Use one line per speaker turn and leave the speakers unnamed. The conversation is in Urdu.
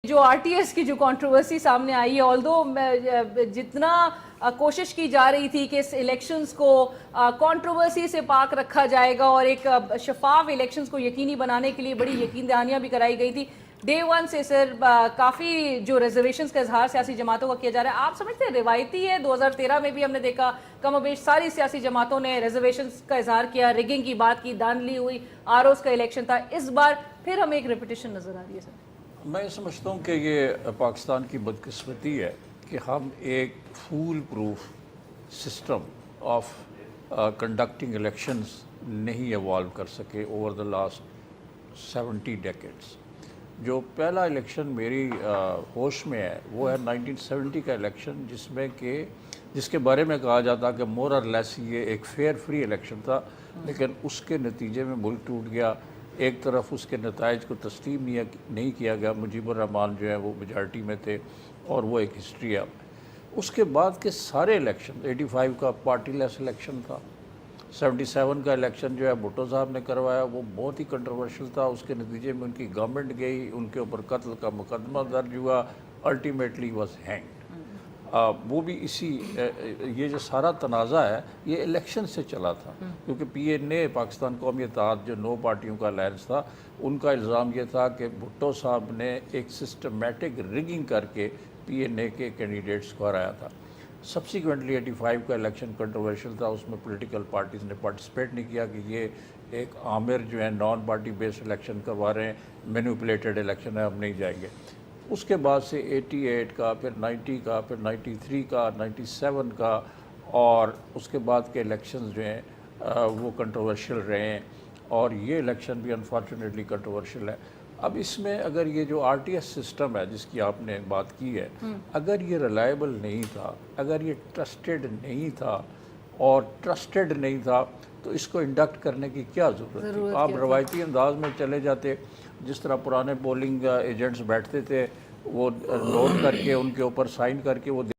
جو آر ٹی ایس کی جو کنٹروورسی سامنے آئی ہے although جتنا کوشش کی جا رہی تھی کہ اس الیکشنز کو کنٹروورسی سے پاک رکھا جائے گا اور ایک شفاف الیکشنز کو یقینی بنانے کے لیے بڑی یقین دہانیاں بھی کرائی گئی تھی ڈے ون سے سر کافی جو ریزرویشنز کا اظہار سیاسی جماعتوں کا کیا جا رہا ہے. آپ سمجھتے ہیں روایتی ہے 2013 میں بھی ہم نے دیکھا کم و بیش ساری سیاسی جماعتوں نے ریزرویشنز کا اظہار کیا, ریگنگ کی بات کی, دھاندلی ہوئی, آر اوز کا الیکشن تھا, اس بار پھر ہمیں ایک ریپیٹیشن نظر آ رہی ہے سر.
میں سمجھتا ہوں کہ یہ پاکستان کی بدقسمتی ہے کہ ہم ایک fool proof system of conducting elections نہیں ایوالو کر سکے اوور دا لاسٹ 70 ڈیکیڈز. جو پہلا الیکشن میری ہوش میں ہے وہ ہے 1970 کا الیکشن جس کے بارے میں کہا جاتا کہ مور اور لیس یہ ایک فیئر فری الیکشن تھا, لیکن اس کے نتیجے میں ملک ٹوٹ گیا. ایک طرف اس کے نتائج کو تسلیم نہیں کیا گیا, مجیب الرحمان جو ہیں وہ میجارٹی میں تھے اور وہ ایک ہسٹری ہے. اس کے بعد کے سارے الیکشن 85 کا پارٹی لیس الیکشن تھا, 77 کا الیکشن جو ہے بھٹو صاحب نے کروایا وہ بہت ہی کنٹروورشل تھا. اس کے نتیجے میں ان کی گورنمنٹ گئی, ان کے اوپر قتل کا مقدمہ درج ہوا, الٹیمیٹلی واز ہینگڈ. وہ بھی یہ جو سارا تنازع ہے یہ الیکشن سے چلا تھا, کیونکہ پی این اے پاکستان قومی اتحاد جو 9 پارٹیوں کا الائنس تھا, ان کا الزام یہ تھا کہ بھٹو صاحب نے ایک سسٹمیٹک ریگنگ کر کے پی این اے کے کینڈیڈیٹس کو ہرایا تھا. سبسیکوینٹلی 85 کا الیکشن کنٹروورشل تھا, اس میں پولیٹیکل پارٹیز نے پارٹیسپیٹ نہیں کیا کہ یہ ایک عامر جو ہے نان پارٹی بیسڈ الیکشن کروا رہے ہیں, مینیپولیٹڈ الیکشن ہے, ہم نہیں جائیں گے. اس کے بعد سے 88 کا, پھر 90 کا, پھر 93 کا, 97 کا, اور اس کے بعد کے الیکشنز جو ہیں وہ کنٹروورشل رہے ہیں, اور یہ الیکشن بھی انفارچونیٹلی کنٹروورشل ہے. اب اس میں اگر یہ جو آر ٹی ایس سسٹم ہے جس کی آپ نے بات کی ہے, اگر یہ ریلائبل نہیں تھا, اگر یہ ٹرسٹڈ نہیں تھا اور ٹرسٹڈ نہیں تھا تو اس کو انڈکٹ کرنے کی کیا ضرورت تھی؟ آپ روایتی انداز میں چلے جاتے, جس طرح پرانے پولنگ ایجنٹس بیٹھتے تھے, وہ نوٹ کر کے ان کے اوپر سائن کر کے وہ